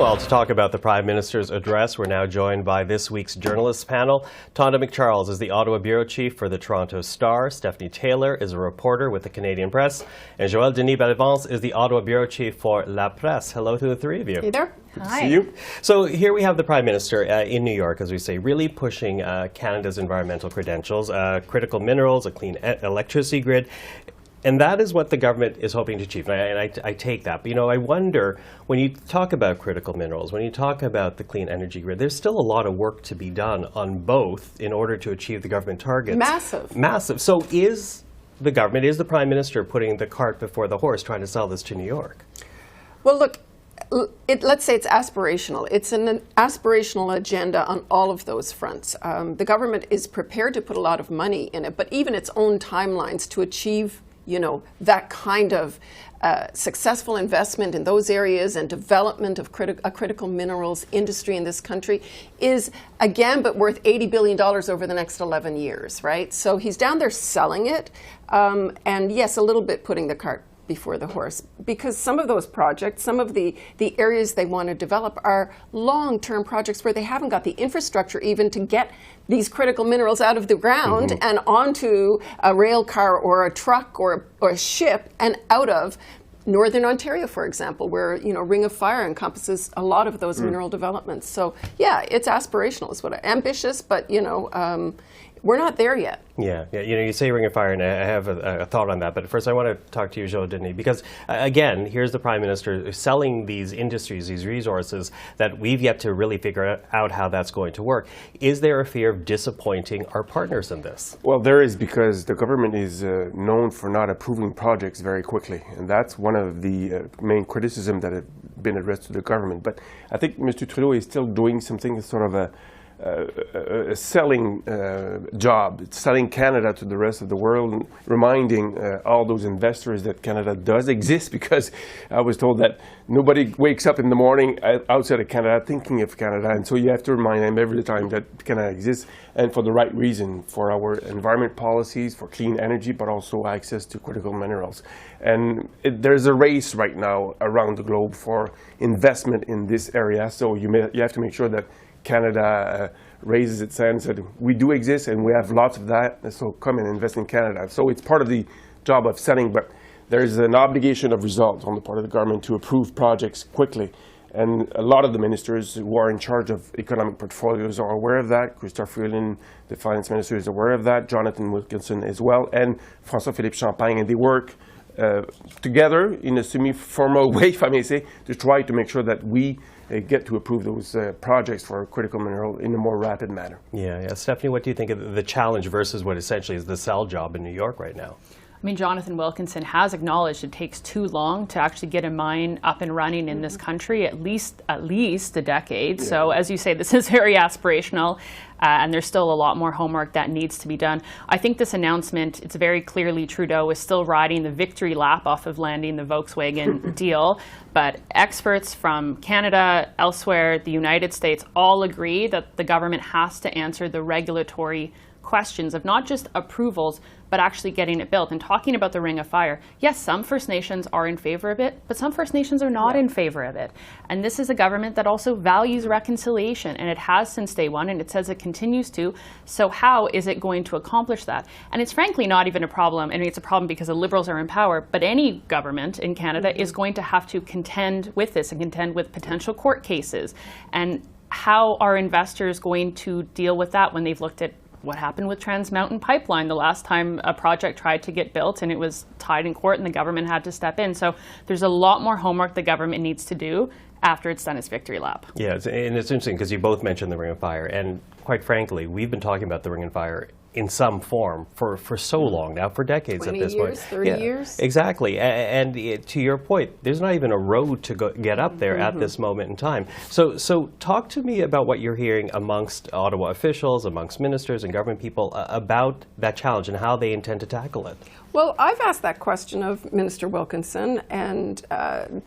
Well, to talk about the Prime Minister's address, we're now joined by this week's journalists panel. Tonda MacCharles is the Ottawa Bureau Chief for the Toronto Star. Stephanie Taylor is a reporter with the Canadian Press. And Joël-Denis Bellavance is the Ottawa Bureau Chief for La Presse. Hello to the three of you. Hey there. Good to see you. So here we have the Prime Minister in New York, as we say, really pushing Canada's environmental credentials, critical minerals, a clean electricity grid. And that is what the government is hoping to achieve, and I take that. But, you know, I wonder, when you talk about critical minerals, when you talk about the clean energy grid, there's still a lot of work to be done on both in order to achieve the government targets. Massive. Massive. So is the government, is the Prime Minister putting the cart before the horse, trying to sell this to New York? Well, look, let's say it's aspirational. It's an aspirational agenda on all of those fronts. The government is prepared to put a lot of money in it, but even its own timelines to achieve that kind of successful investment in those areas and development of a critical minerals industry in this country is, again, but worth $80 billion over the next 11 years, right? So he's down there selling it, and yes, a little bit putting the cart before the horse, because some of those projects, some of the areas they want to develop are long-term projects where they haven't got the infrastructure even to get these critical minerals out of the ground and onto a rail car or a truck or a ship and out of Northern Ontario, for example, where Ring of Fire encompasses a lot of those mineral developments. So yeah, it's aspirational, is what ambitious, but we're not there yet. Yeah, you say Ring of Fire, and I have a thought on that. But first, I want to talk to you, Joël-Denis, because again, here's the Prime Minister selling these industries, these resources that we've yet to really figure out how that's going to work. Is there a fear of disappointing our partners in this? Well, there is, because the government is known for not approving projects very quickly, and that's one of the main criticisms that have been addressed to the government. But I think Mr. Trudeau is still doing something sort of a selling job, selling Canada to the rest of the world, and reminding all those investors that Canada does exist, because I was told that nobody wakes up in the morning outside of Canada thinking of Canada, and so you have to remind them every time that Canada exists, and for the right reason, for our environment policies, for clean energy, but also access to critical minerals. And there's a race right now around the globe for investment in this area, so you have to make sure that Canada raises its hand and said, we do exist and we have lots of that, so come and invest in Canada. So it's part of the job of selling, but there's an obligation of results on the part of the government to approve projects quickly. And a lot of the ministers who are in charge of economic portfolios are aware of that. Christophe Freeland, the finance minister, is aware of that. Jonathan Wilkinson as well, and François-Philippe Champagne, and they work together in a semi-formal way, if I may say, to try to make sure that we get to approve those projects for critical mineral in a more rapid manner. Yeah. Stephanie, what do you think of the challenge versus what essentially is the sell job in New York right now? I mean, Jonathan Wilkinson has acknowledged it takes too long to actually get a mine up and running in this country, at least a decade. Yeah. So as you say, this is very aspirational, and there's still a lot more homework that needs to be done. I think this announcement, it's very clearly Trudeau is still riding the victory lap off of landing the Volkswagen deal, but experts from Canada, elsewhere, the United States, all agree that the government has to answer the regulatory questions of not just approvals, but actually getting it built. And talking about the Ring of Fire, yes, some First Nations are in favor of it, but some First Nations are not in favor of it. And this is a government that also values reconciliation, and it has since day one, and it says it continues to. So how is it going to accomplish that? And it's frankly not even a problem. I mean, it's a problem because the Liberals are in power, but any government in Canada is going to have to contend with this and contend with potential court cases. And how are investors going to deal with that when they've looked at what happened with Trans Mountain Pipeline the last time a project tried to get built and it was tied in court and the government had to step in? So there's a lot more homework the government needs to do after it's done its victory lap. Yeah, and it's interesting because you both mentioned the Ring of Fire, and quite frankly, we've been talking about the Ring of Fire in some form for so long now, for decades at this point. 20 years, 30 years? Exactly. And to your point, there's not even a road to get up there at this moment in time. So talk to me about what you're hearing amongst Ottawa officials, amongst ministers and government people about that challenge and how they intend to tackle it. Well, I've asked that question of Minister Wilkinson and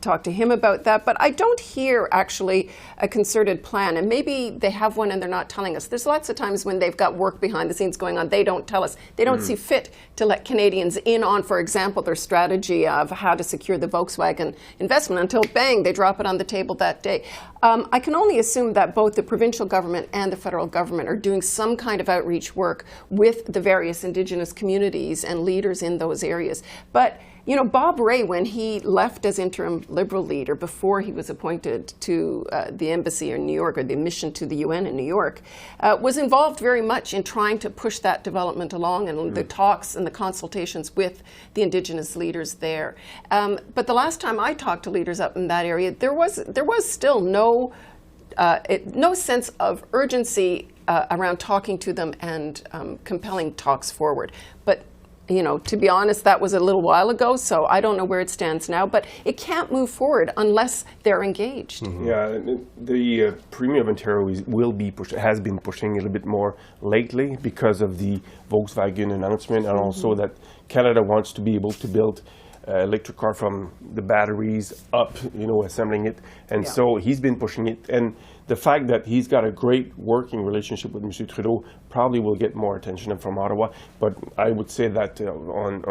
talked to him about that, but I don't hear actually a concerted plan, and maybe they have one and they're not telling us. There's lots of times when they've got work behind the scenes going on, they don't tell us. They don't see fit to let Canadians in on, for example, their strategy of how to secure the Volkswagen investment until, bang, they drop it on the table that day. I can only assume that both the provincial government and the federal government are doing some kind of outreach work with the various Indigenous communities and leaders in those areas. But you know, Bob Rae, when he left as interim Liberal leader before he was appointed to the embassy in New York, or the mission to the UN in New York, was involved very much in trying to push that development along and the talks and the consultations with the Indigenous leaders there. But the last time I talked to leaders up in that area, there was still no sense of urgency around talking to them and compelling talks forward. But you know, to be honest, that was a little while ago, so I don't know where it stands now. But it can't move forward unless they're engaged. Yeah, the Premier of Ontario has been pushing a little bit more lately because of the Volkswagen announcement, and also that Canada wants to be able to build electric car from the batteries up, you know, assembling it. And so he's been pushing it. And the fact that he's got a great working relationship with Mr. Trudeau probably will get more attention from Ottawa. But I would say that on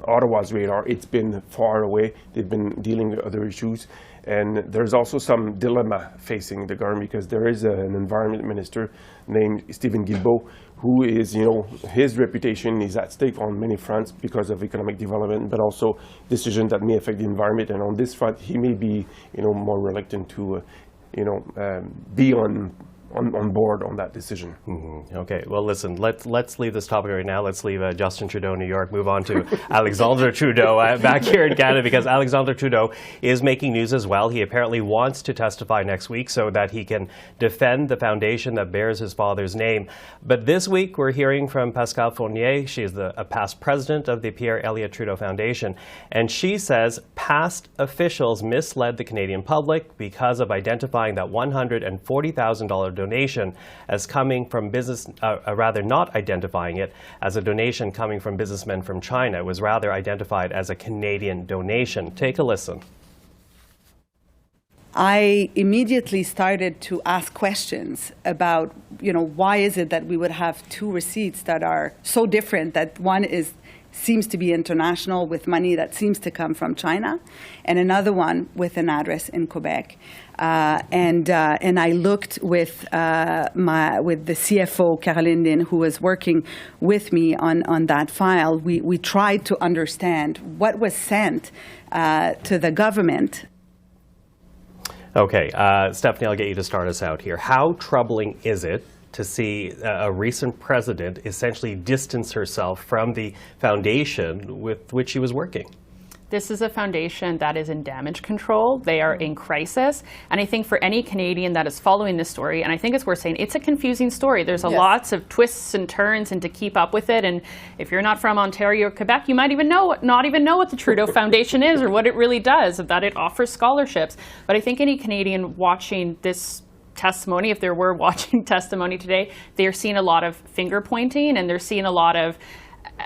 Ottawa's radar, it's been far away. They've been dealing with other issues. And there's also some dilemma facing the government, because there is an environment minister named Stephen Guilbeault, who is, you know, his reputation is at stake on many fronts because of economic development, but also decisions that may affect the environment. And on this front, he may be, you know, more reluctant to, be on board on that decision. Okay, well, listen, let's leave this topic right now. Let's leave Justin Trudeau in New York, move on to Alexandre Trudeau back here in Canada, because Alexandre Trudeau is making news as well. He apparently wants to testify next week so that he can defend the foundation that bears his father's name. But this week, we're hearing from Pascale Fournier. She is a past president of the Pierre Elliott Trudeau Foundation, and she says past officials misled the Canadian public because of identifying that $140,000 donation as coming from business, rather not identifying it as a donation coming from businessmen from China. It was rather identified as a Canadian donation. Take a listen. I immediately started to ask questions about, why is it that we would have two receipts that are so different, that one seems to be international with money that seems to come from China, and another one with an address in Quebec. And I looked with the CFO, Caroline Lynn, who was working with me on that file. We tried to understand what was sent to the government. Okay, Stephanie, I'll get you to start us out here. How troubling is it to see a recent president essentially distance herself from the foundation with which she was working? This is a foundation that is in damage control. They are in crisis. And I think for any Canadian that is following this story, and I think it's worth saying, it's a confusing story. There's lots of twists and turns, and to keep up with it. And if you're not from Ontario or Quebec, you might not even know what the Trudeau Foundation is or what it really does, that it offers scholarships. But I think any Canadian watching this testimony, if there were watching testimony today, they're seeing a lot of finger pointing, and they're seeing a lot of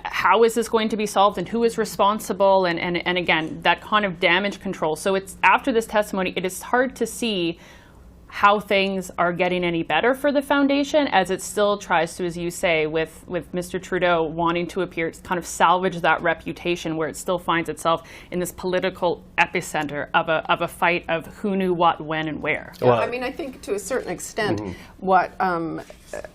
how is this going to be solved and who is responsible, and again, that kind of damage control. So it's after this testimony, it is hard to see how things are getting any better for the foundation, as it still tries to, as you say, with Mr. Trudeau wanting to appear, kind of salvage that reputation, where it still finds itself in this political epicenter of a fight of who knew what, when, and where. Well, I mean, I think to a certain extent, what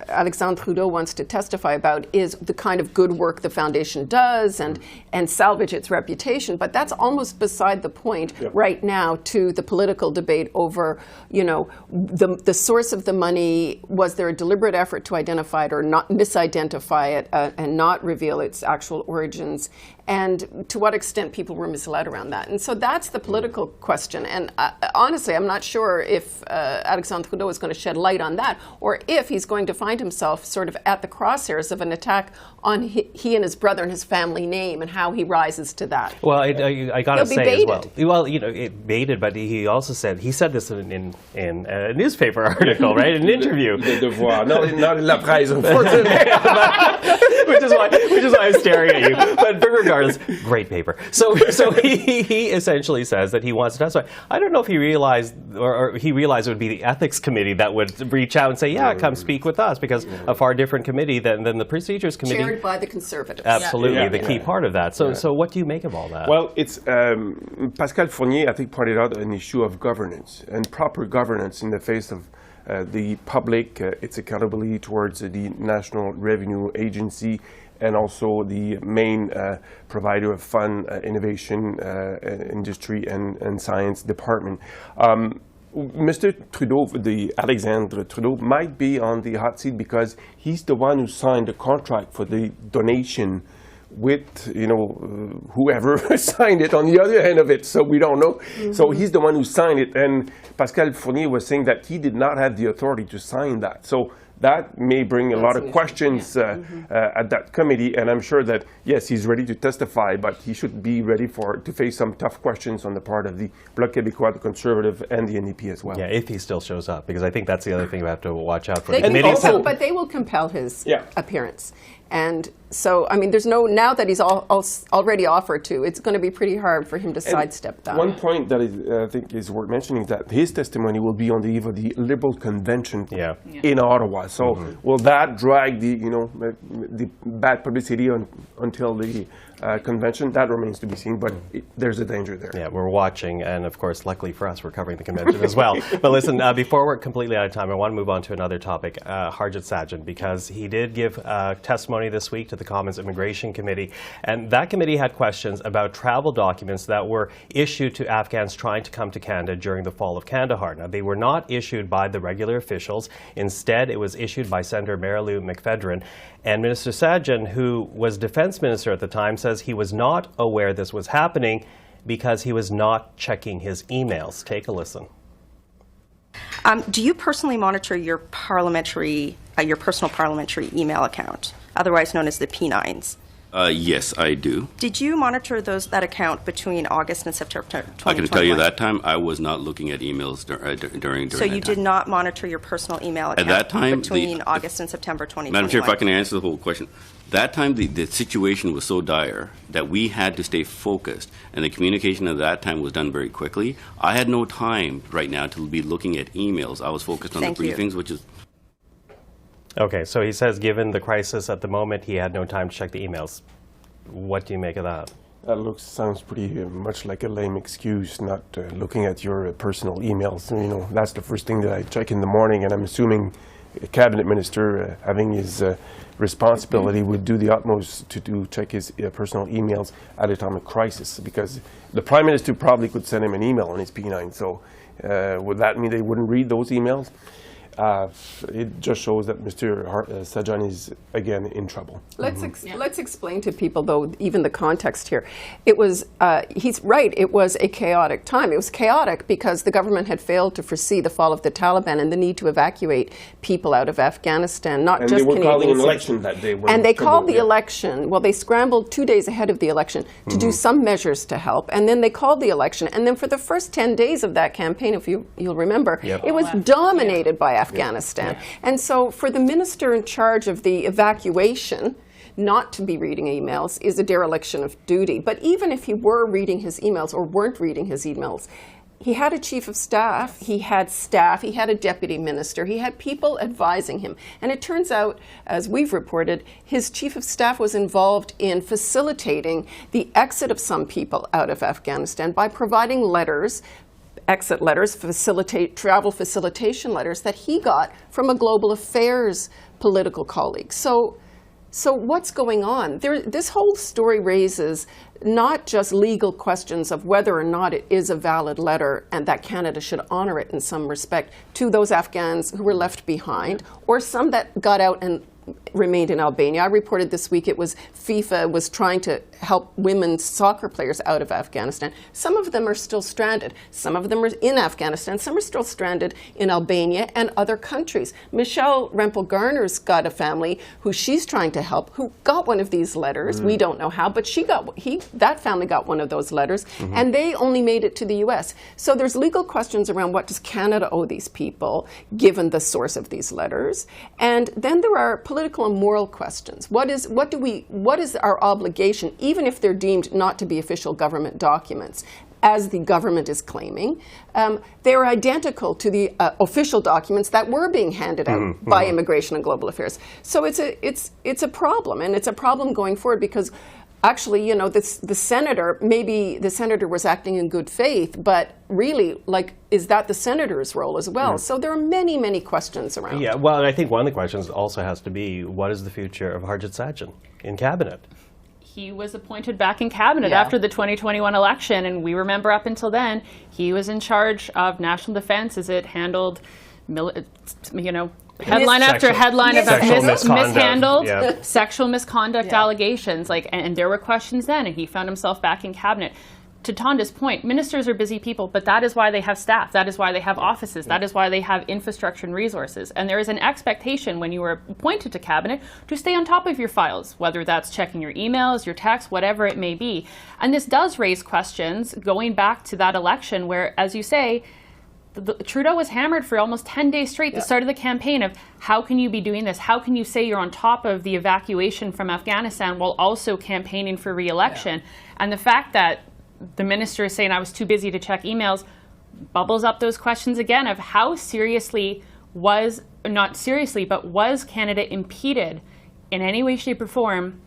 Alexandre Trudeau wants to testify about is the kind of good work the foundation does and salvage its reputation. But that's almost beside the point right now to the political debate over, the source of the money. Was there a deliberate effort to identify it or not misidentify it and not reveal its actual origins? And to what extent people were misled around that. And so that's the political question. And honestly, I'm not sure if Alexandre Trudeau is going to shed light on that, or if he's going to find himself sort of at the crosshairs of an attack on he and his brother and his family name, and how he rises to that. Well, I got to say as well. Well, it baited, but he also said this in a newspaper article, right? An interview. Le Devoir, not La Presse, unfortunately. which is why I'm staring at you. But regardless, great paper. So he essentially says that he wants to testify. I don't know if he realized or he realized it would be the ethics committee that would reach out and say, yeah, come speak with us, because a far different committee than the procedures committee. Chaired by the Conservatives. Absolutely, the key part of that. So what do you make of all that? Well, it's Pascal Fournier, I think, pointed out an issue of governance and proper governance in the face of the public, its accountability towards the National Revenue Agency, and also the main provider of fund, innovation, industry, and science department. Mr. Trudeau, Alexandre Trudeau, might be on the hot seat because he's the one who signed the contract for the donation with, whoever signed it on the other end of it, so we don't know. Mm-hmm. So he's the one who signed it, and Pascal Fournier was saying that he did not have the authority to sign that. So that may bring a lot of questions at that committee, and I'm sure that, yes, he's ready to testify, but he should be ready to face some tough questions on the part of the Bloc Québécois, the Conservative, and the NDP as well. Yeah, if he still shows up, because I think that's the other thing we have to watch out for. But they will compel his appearance. And so, I mean, there's now that he's already offered to, it's going to be pretty hard for him to sidestep that. One point that I think is worth mentioning is that his testimony will be on the eve of the Liberal Convention in Ottawa. So will that drag the bad publicity until the convention? That remains to be seen, but there's a danger there. Yeah, we're watching, and of course, luckily for us, we're covering the convention as well. But listen, before we're completely out of time, I want to move on to another topic, Harjit Sajjan, because he did give testimony this week to the Commons Immigration Committee, and that committee had questions about travel documents that were issued to Afghans trying to come to Canada during the fall of Kandahar. Now, they were not issued by the regular officials. Instead, it was issued by Senator Marilu McFedrin. And Minister Sajjan, who was Defense Minister at the time, says he was not aware this was happening because he was not checking his emails. Take a listen. Do you personally monitor your your personal parliamentary email account, otherwise known as the P9s? Yes, I do. Did you monitor that account between August and September 2021? I can tell you that time I was not looking at emails during So you did not monitor your personal email account at that time, between August and September 2021? Madam Chair, if I can answer the whole question. That time, the situation was so dire that we had to stay focused, and the communication at that time was done very quickly. I had no time right now to be looking at emails. I was focused on the briefings, which is... Okay, so he says given the crisis at the moment, he had no time to check the emails. What do you make of that? That sounds pretty much like a lame excuse, not looking at your personal emails. That's the first thing that I check in the morning, and I'm assuming a cabinet minister having his responsibility would do the utmost to check his personal emails at a time of crisis, because the Prime Minister probably could send him an email on his P9. So would that mean they wouldn't read those emails? It just shows that Mr. Sajjan is, again, in trouble. Let's explain to people, though, even the context here. It was, he's right, it was a chaotic time. It was chaotic because the government had failed to foresee the fall of the Taliban and the need to evacuate people out of Afghanistan, not just Canadians. And they were calling an election that day. And they called the election, well, they scrambled 2 days ahead of the election to do some measures to help, and then they called the election. And then for the first 10 days of that campaign, if you'll remember, it was dominated by Afghanistan. And so for the minister in charge of the evacuation not to be reading emails is a dereliction of duty. But even if he were reading his emails or weren't reading his emails, he had a chief of staff, he had staff, he had a deputy minister, he had people advising him. And it turns out, as we've reported, his chief of staff was involved in facilitating the exit of some people out of Afghanistan by providing letters, exit letters, travel facilitation letters that he got from a global affairs political colleague. So what's going on? This whole story raises not just legal questions of whether or not it is a valid letter and that Canada should honor it in some respect to those Afghans who were left behind, or some that got out and remained in Albania. I reported this week it was FIFA was trying to help women's soccer players out of Afghanistan. Some of them are still stranded. Some of them are in Afghanistan. Some are still stranded in Albania and other countries. Michelle Rempel-Garner's got a family who she's trying to help, who got one of these letters. We don't know how, but that family got one of those letters, and they only made it to the U.S. So there's legal questions around what does Canada owe these people, given the source of these letters, and then there are political and moral questions. What is our obligation, even if they're deemed not to be official government documents, as the government is claiming? They're identical to the official documents that were being handed out by Immigration and Global Affairs. So it's a problem, and it's a problem going forward because actually, the senator, maybe the senator was acting in good faith, but really, is that the senator's role as well? So there are many, many questions around. Yeah, well, and I think one of the questions also has to be, what is the future of Harjit Sajjan in cabinet? He was appointed back in cabinet after the 2021 election, and we remember up until then, he was in charge of national defense as it handled, headline after headline about mishandled sexual misconduct allegations. And there were questions then, and he found himself back in cabinet. To Tonda's point, ministers are busy people, but that is why they have staff. That is why they have offices. That is why they have infrastructure and resources. And there is an expectation when you are appointed to cabinet to stay on top of your files, whether that's checking your emails, your texts, whatever it may be. And this does raise questions going back to that election where, as you say, Trudeau was hammered for almost 10 days straight, the start of the campaign, of how can you be doing this? How can you say you're on top of the evacuation from Afghanistan while also campaigning for re-election? And the fact that the minister is saying I was too busy to check emails bubbles up those questions again of how seriously was Canada impeded in any way, shape, or form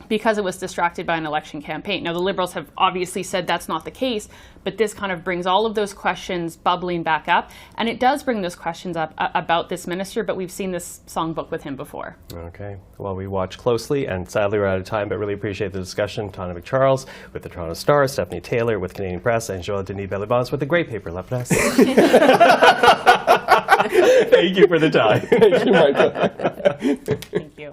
because it was distracted by an election campaign. Now, the Liberals have obviously said that's not the case, but this kind of brings all of those questions bubbling back up, and it does bring those questions up about this minister, but we've seen this songbook with him before. Okay. Well, we watch closely, and sadly we're out of time, but really appreciate the discussion. Tonda MacCharles with the Toronto Star, Stephanie Taylor with Canadian Presse, and Joël-Denis Bellavance with the great paper La Presse. Thank you for the time. Thank you, Michael. Thank you.